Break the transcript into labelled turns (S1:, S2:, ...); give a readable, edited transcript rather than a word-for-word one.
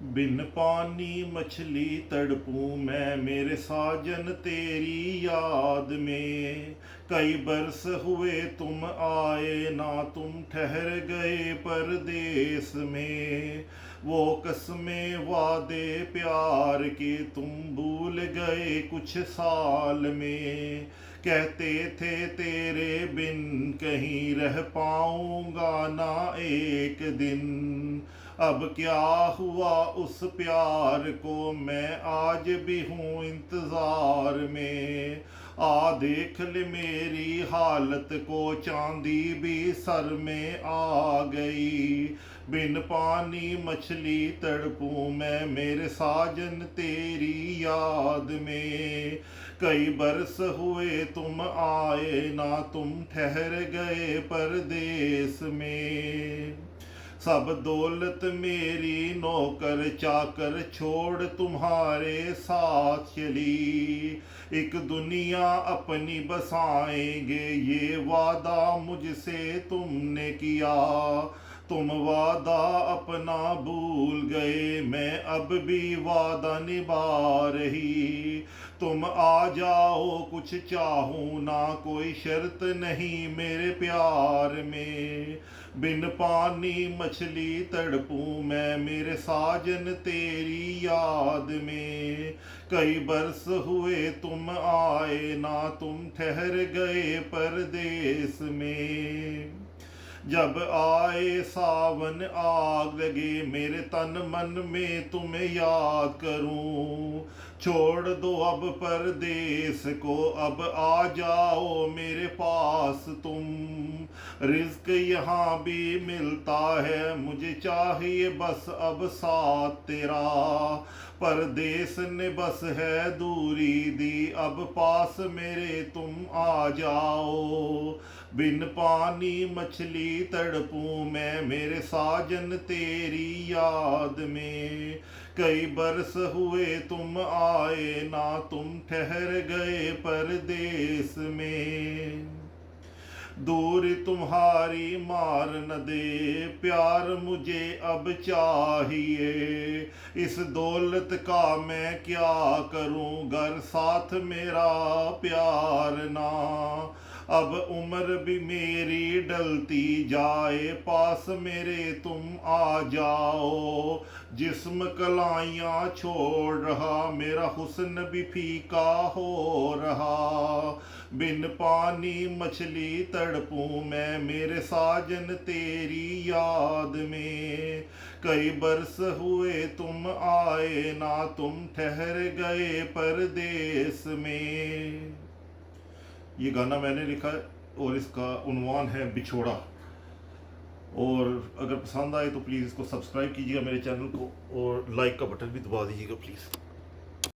S1: बिन पानी मछली तड़पूं मैं मेरे साजन तेरी याद में। कई बरस हुए तुम आए ना, तुम ठहर गए परदेस में। वो कसमें वादे प्यार के तुम भूल गए कुछ साल में। कहते थे तेरे बिन कहीं रह पाऊंगा ना एक दिन। अब क्या हुआ उस प्यार को, मैं आज भी हूँ इंतजार में। आ देख ले मेरी हालत को, चांदी भी सर में आ गई। बिन पानी मछली तड़पूं मैं मेरे साजन तेरी याद में। कई बरस हुए तुम आए ना, तुम ठहर गए परदेस में। सब दौलत मेरी नौकर चाकर छोड़ तुम्हारे साथ चली। एक दुनिया अपनी बसाएंगे ये वादा मुझसे तुमने किया। तुम वादा अपना भूल गए, मैं अब भी वादा निभा रही। तुम आ जाओ कुछ चाहूं ना, कोई शर्त नहीं मेरे प्यार में। बिन पानी मछली तड़पूं मैं मेरे साजन तेरी याद में। कई बरस हुए तुम आए ना, तुम ठहर गए परदेस में। जब आए सावन आग लगे मेरे तन मन में तुम्हें याद करूं। छोड़ दो अब परदेस को, अब आ जाओ मेरे पास तुम। रिज्क यहाँ भी मिलता है, मुझे चाहिए बस अब साथ तेरा। परदेस ने बस है दूरी दी, अब पास मेरे तुम आ जाओ। बिन पानी मछली तड़पूं मैं मेरे साजन तेरी याद में। कई बरस हुए तुम आए ना, तुम ठहर गए परदेस में। दूर तुम्हारी मार न दे प्यार मुझे अब चाहिए। इस दौलत का मैं क्या करूं, घर साथ मेरा प्यार ना। अब उम्र भी मेरी डलती जाए, पास मेरे तुम आ जाओ। जिस्म कलाइयाँ छोड़ रहा, मेरा हुस्न भी फीका हो रहा। बिन पानी मछली तड़पूं मैं मेरे साजन तेरी याद में। कई बरस हुए तुम आए ना, तुम ठहर गए परदेस में। ये गाना मैंने लिखा है और इसका उन्वान है बिछोड़ा। और अगर पसंद आए तो प्लीज़ इसको सब्सक्राइब कीजिएगा मेरे चैनल को, और लाइक का बटन भी दबा दीजिएगा प्लीज़।